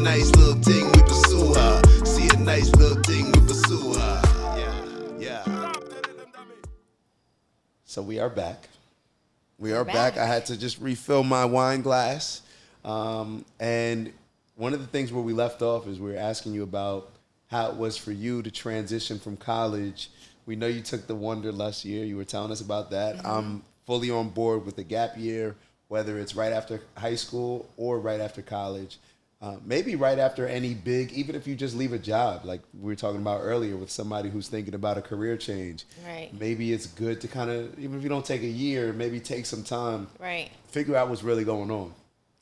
nice little thing, we pursue her. See a nice little thing, we pursue her. Yeah. So we are back. We are back. I had to just refill my wine glass. And one of the things where we left off is we were asking you about how it was for you to transition from college. We know you took the wanderlust year. You were telling us about that. Mm-hmm. I'm fully on board with the gap year, whether it's right after high school or right after college. Maybe right after any big, even if you just leave a job, like we were talking about earlier with somebody who's thinking about a career change. Right. Maybe it's good to kind of, even if you don't take a year, maybe take some time. Right. Figure out what's really going on.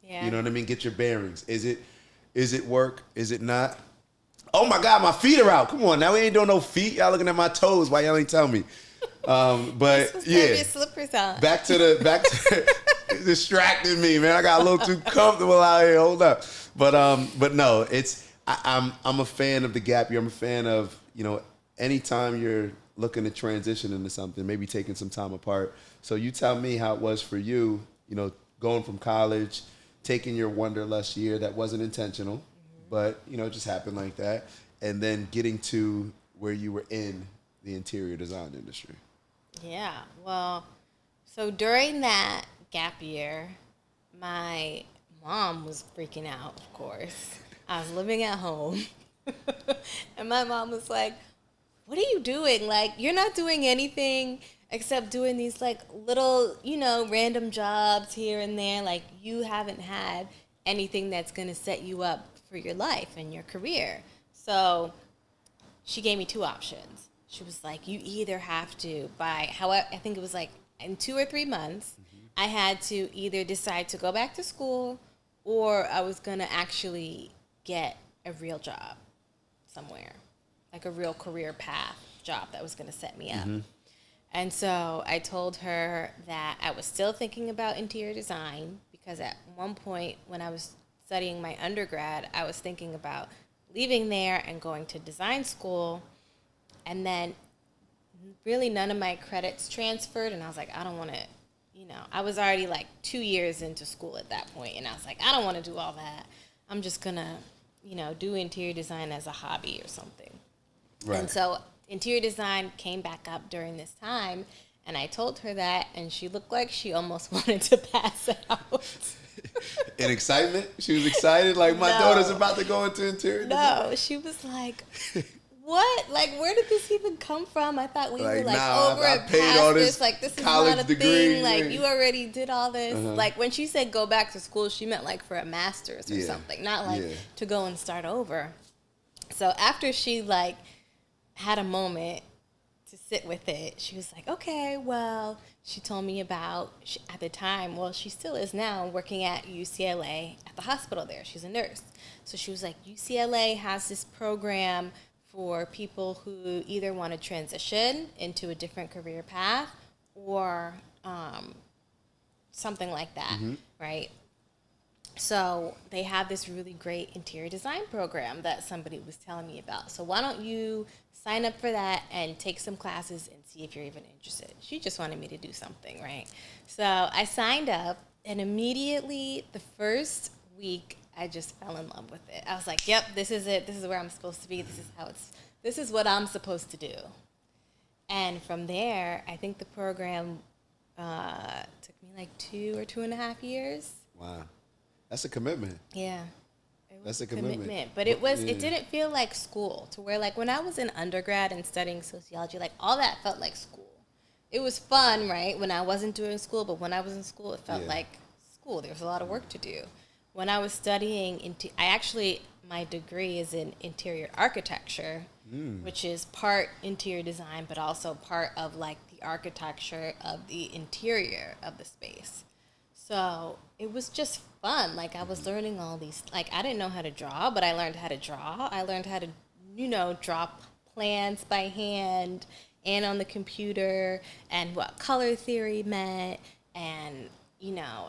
Yeah. You know what I mean? Get your bearings. Is it work? Is it not? Oh my God, my feet are out. Come on, now we ain't doing no feet. Y'all looking at my toes. Why y'all ain't tell me? But yeah, your slippers on. Back to distracting me, man. I got a little too comfortable out here. Hold up. But no, I'm a fan of the gap year. I'm a fan of, anytime you're looking to transition into something, maybe taking some time apart. So you tell me how it was for you, going from college, taking your wanderlust year that wasn't intentional, but it just happened like that, and then getting to where you were in the interior design industry. Yeah, well, so during that gap year, my mom was freaking out, of course. I was living at home, and my mom was like, what are you doing? Like, you're not doing anything except doing these, like, little, random jobs here and there. Like, you haven't had anything that's going to set you up for your life and your career. So she gave me two options. She was like, you either have to I think it was like in 2 or 3 months, I had to either decide to go back to school or I was going to actually get a real job somewhere, like a real career path job that was going to set me up. Mm-hmm. And so I told her that I was still thinking about interior design because at one point when I was studying my undergrad, I was thinking about leaving there and going to design school. And then really none of my credits transferred. And I was like, I don't want to, I was already like 2 years into school at that point. And I was like, I don't want to do all that. I'm just going to, do interior design as a hobby or something. Right. And so interior design came back up during this time. And I told her that. And she looked like she almost wanted to pass out. In excitement? She was excited? Like, my daughter's about to go into interior design? No, she was like, what? Like, where did this even come from? I thought we were, over I it paid past all this. Like, this is not a degree, thing. Like, you already did all this. Uh-huh. Like, when she said go back to school, she meant, like, for a master's or something. Not, like, to go and start over. So after she, like, had a moment to sit with it, she was like, okay, well, she told me about, at the time, well, she still is now, working at UCLA at the hospital there. She's a nurse. So she was like, UCLA has this program for people who either want to transition into a different career path or something like that, right? So they have this really great interior design program that somebody was telling me about. So why don't you sign up for that and take some classes and see if you're even interested. She just wanted me to do something, right? So I signed up, and immediately the first week I just fell in love with it. I was like, yep, this is it. This is where I'm supposed to be. This is what I'm supposed to do. And from there, I think the program took me like 2 or 2.5 years. Wow. That's a commitment. Yeah. That's a commitment. But it didn't feel like school, to where, like, when I was in undergrad and studying sociology, like, all that felt like school. It was fun, right, when I wasn't doing school, but when I was in school, it felt like school. There was a lot of work to do. When I was studying, my degree is in interior architecture, which is part interior design, but also part of, like, the architecture of the interior of the space. So it was just fun. Like, I was learning all these, like, I didn't know how to draw, but I learned how to draw. I learned how to, draw plans by hand and on the computer, and what color theory meant, and,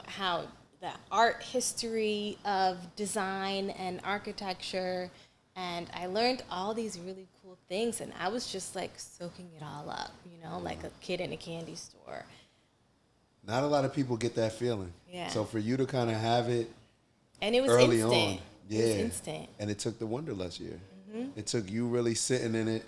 how the art history of design and architecture. And I learned all these really cool things, and I was just, like, soaking it all up, like a kid in a candy store. Not a lot of people get that feeling. Yeah. So for you to kind of have it, and it was early instant. Yeah. It was instant. And it took the wanderlust year. It took you really sitting in it.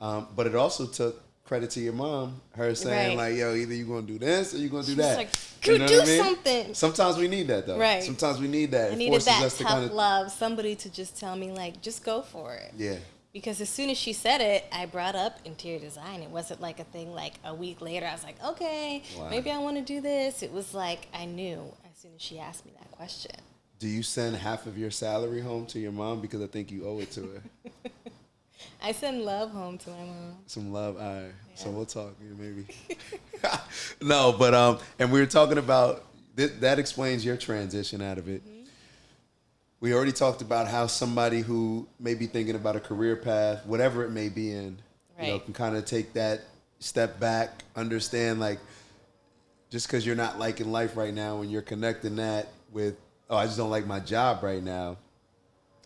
But it also took credit to your mom, her saying Right. like, yo, either you're going to do this or you're going to do She's that. like, You go know do what I mean? something. Sometimes we need that though. Right. Sometimes we need that. I It needed forces that us to tough kind of, love, somebody to just tell me like, just go for it. yeah. Because as soon as she said it, I brought up interior design. It wasn't like a thing like a week later. I was like, okay, Wow. maybe I want to do this. It was like I knew as soon as she asked me that question. Do you send half of your salary home to your mom because I think you owe it to her? I send love home to my mom. Some love, all right. Yeah. So we'll talk, maybe. No, but and we were talking about that explains your transition out of it. We already talked about how somebody who may be thinking about a career path, whatever it may be in, Right. can kind of take that step back, understand like just because you're not liking life right now, and you're connecting that with, oh, I just don't like my job right now.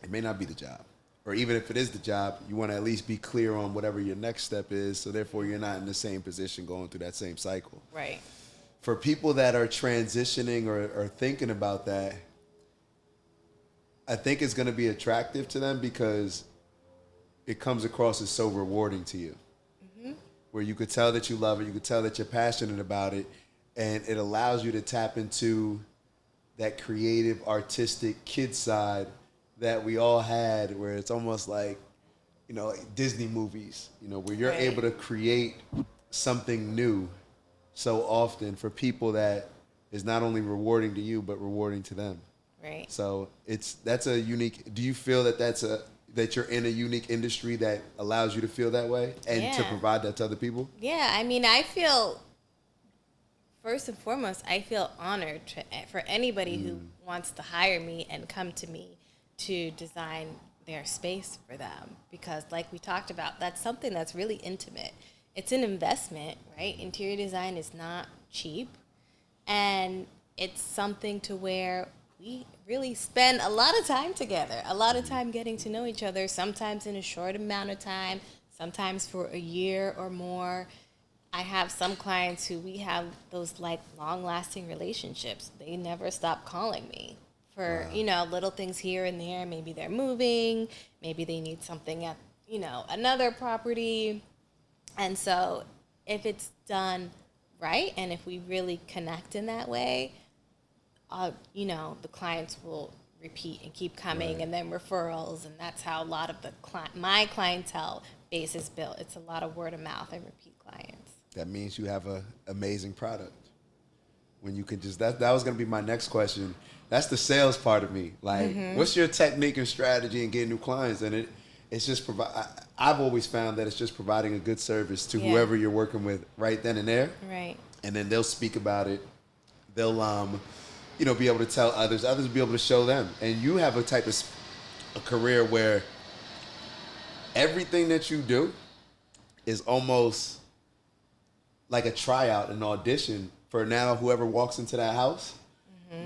It may not be the job. Or even if it is the job, you want to at least be clear on whatever your next step is, so therefore you're not in the same position going through that same cycle. Right. For people that are transitioning or thinking about that, I think it's going to be attractive to them because it comes across as so rewarding to you. Where you could tell that you love it, you could tell that you're passionate about it, and it allows you to tap into that creative, artistic kid side that we all had, where it's almost like, like Disney movies, where you're Right. able to create something new so often for people that is not only rewarding to you, but rewarding to them. Right. So that's a unique, do you feel that that you're in a unique industry that allows you to feel that way and to Yeah. provide that to other people? Yeah, I mean, I feel, first and foremost, I feel honored for anybody who wants to hire me and come to me to design their space for them. Because like we talked about, that's something that's really intimate. It's an investment, right? Interior design is not cheap. And it's something to where we really spend a lot of time together, a lot of time getting to know each other, sometimes in a short amount of time, sometimes for a year or more. I have some clients who we have those like long-lasting relationships. They never stop calling me for, little things here and there. Maybe they're moving, maybe they need something at, another property. And so if it's done right, and if we really connect in that way, the clients will repeat and keep coming, Right. and then referrals, and that's how a lot of my clientele base is built. It's a lot of word of mouth and repeat clients. That means you have an amazing product. When you can just, that was going to be my next question. That's the sales part of me. Like, what's your technique and strategy in getting new clients? And it's just I've always found that it's just providing a good service to Yeah. whoever you're working with right then and there. Right. And then they'll speak about it. They'll, be able to tell others. Others will be able to show them. And you have a career where everything that you do is almost like a tryout, an audition for now whoever walks into that house.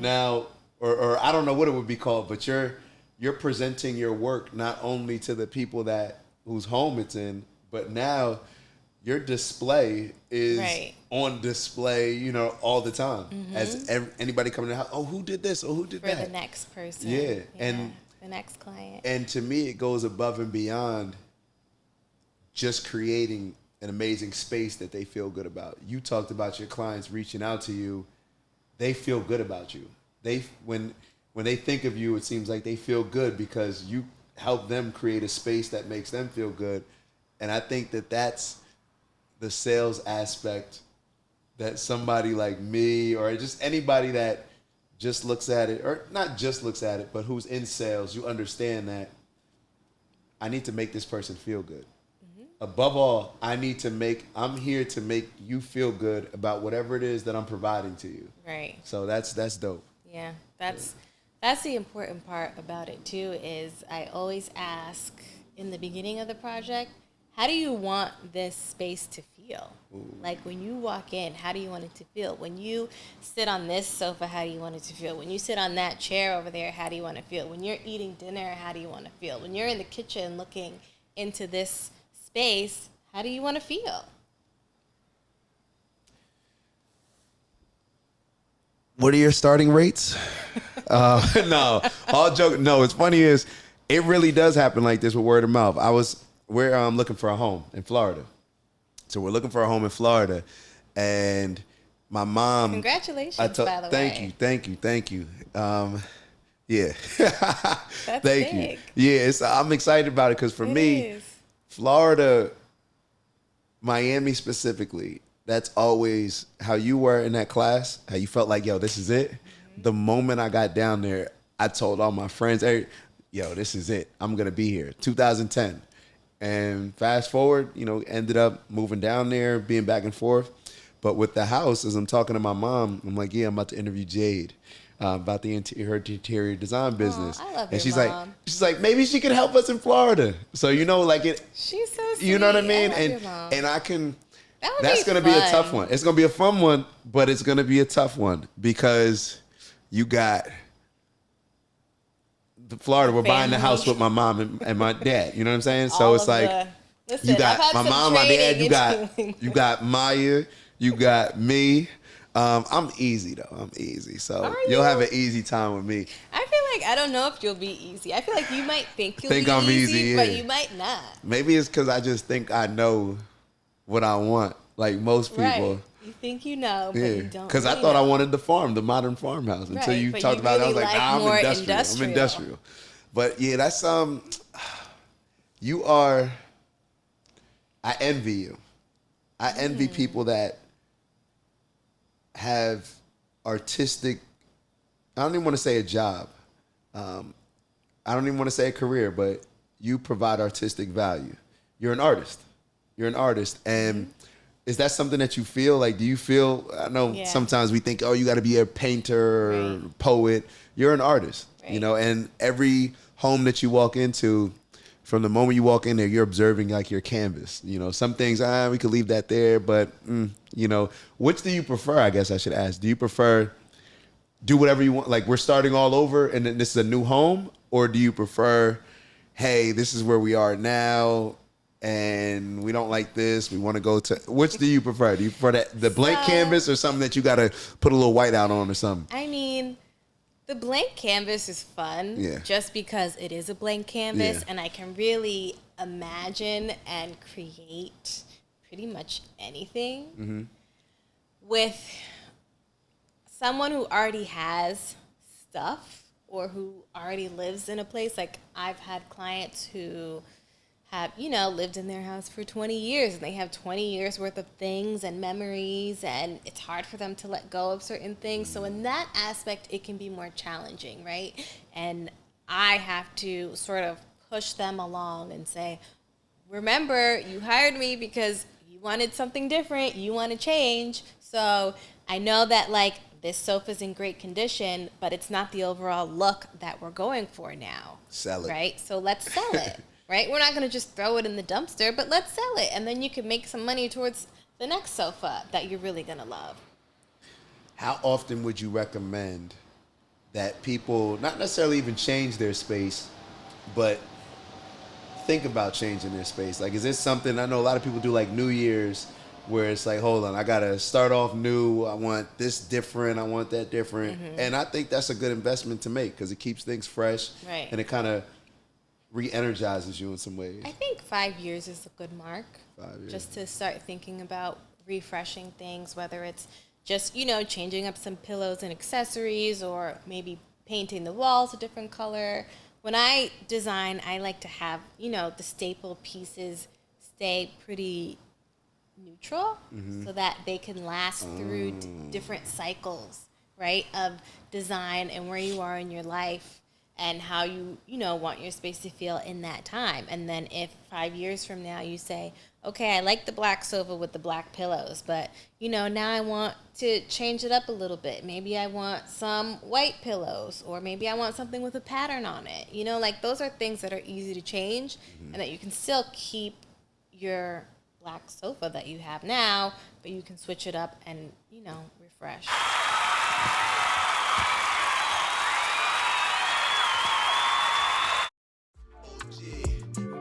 Now, or I don't know what it would be called, but you're presenting your work not only to the people whose home it's in, but now your display is Right. on display, all the time. As anybody coming to the house, oh, who did this? Oh, who did For that? the next person. Yeah, and the next client. And to me, it goes above and beyond just creating an amazing space that they feel good about. You talked about your clients reaching out to you. They feel good about you. When they think of you, it seems like they feel good because you help them create a space that makes them feel good. And I think that that's the sales aspect that somebody like me or just anybody that just looks at it, or not just looks at it, but who's in sales, you understand that I need to make this person feel good. Above all, I'm here to make you feel good about whatever it is that I'm providing to you. Right. So that's dope. Yeah, that's the important part about it too. Is I always ask in the beginning of the project, how do you want this space to feel? Like when you walk in, how do you want it to feel? When you sit on this sofa, how do you want it to feel? When you sit on that chair over there, how do you want to feel? When you're eating dinner, how do you want to feel? When you're in the kitchen looking into this space, how do you want to feel? what are your starting rates? No, all joke. No, it's funny is it really does happen like this with word of mouth. We're looking for a home in Florida. So we're looking for a home in Florida, and my mom. Congratulations, by the way. Thank you. Yeah, That's thank big. you. Yeah, I'm excited about it because for me, is. Florida, Miami specifically, that's always how you were in that class. How you felt like, yo, this is it. Mm-hmm. The moment I got down there, I told all my friends, hey, yo, this is it. I'm gonna be here. 2010. And fast forward, ended up moving down there, being back and forth. But with the house, as I'm talking to my mom, I'm like, yeah, I'm about to interview Jade about her interior design business. I love and your mom. She's like, maybe she could help us in Florida. So like it. She's so sweet. You know what I mean? I love your mom. And I can. That's gonna be a tough one. It's gonna be a fun one, but it's gonna be a tough one because you got. Florida, we're buying the house with my mom and my dad. You know what I'm saying? So it's like listen, you got my mom, my dad. You got Maya. You got me. I'm easy though. I'm easy. So you'll have an easy time with me. I feel like I don't know if you'll be easy. I feel like you might think you'll be I'm easy, yeah. but you might not. Maybe it's because I just think I know what I want, like most people. Right. You think you know, but you don't. Because I thought I wanted the modern farmhouse. Until you talked about it, I was like, nah, I'm industrial. I'm industrial. But yeah, that's you are. I envy you. I envy people that have artistic. I don't even want to say a job. I don't even want to say a career, but you provide artistic value. You're an artist. And is that something that you feel? Like, do you feel, I know sometimes we think, oh, you got to be a painter or poet. You're an artist, and every home that you walk into, from the moment you walk in there, you're observing like your canvas. Some things, we could leave that there, but, which do you prefer, I guess I should ask? Do you prefer do whatever you want, like we're starting all over and then this is a new home? Or do you prefer, hey, this is where we are now, and we don't like this, we want to go to, which do you prefer? Do you prefer the blank canvas or something that you got to put a little white out on or something? I mean, the blank canvas is fun just because it is a blank canvas and I can really imagine and create pretty much anything with someone who already has stuff or who already lives in a place. Like I've had clients who have, lived in their house for 20 years and they have 20 years worth of things and memories, and it's hard for them to let go of certain things. So in that aspect, it can be more challenging, right? And I have to sort of push them along and say, remember, you hired me because you wanted something different, you want to change. So I know that this sofa's in great condition, but it's not the overall look that we're going for now. Sell it. Right? So let's sell it. Right? We're not going to just throw it in the dumpster, but let's sell it. And then you can make some money towards the next sofa that you're really going to love. How often would you recommend that people not necessarily even change their space, but think about changing their space? Like, is this something, I know a lot of people do like New Year's, where it's like, hold on, I got to start off new. I want this different. I want that different. And I think that's a good investment to make because it keeps things fresh. Right. And it kind of re-energizes you in some ways. I think 5 years is a good mark. 5 years. Just to start thinking about refreshing things, whether it's just, changing up some pillows and accessories or maybe painting the walls a different color. When I design, I like to have, the staple pieces stay pretty neutral so that they can last through different cycles, right, of design and where you are in your life and how you want your space to feel in that time. And then if 5 years from now you say, okay, I like the black sofa with the black pillows, but, now I want to change it up a little bit. Maybe I want some white pillows, or maybe I want something with a pattern on it. Those are things that are easy to change and that you can still keep your black sofa that you have now, but you can switch it up and, refresh.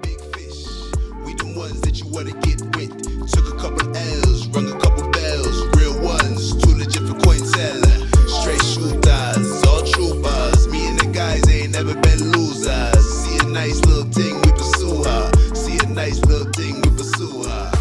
Big fish, we the ones that you wanna get with. Took a couple L's, rung a couple bells. Real ones, too legit for coin seller. Straight nice little thing with a sewer.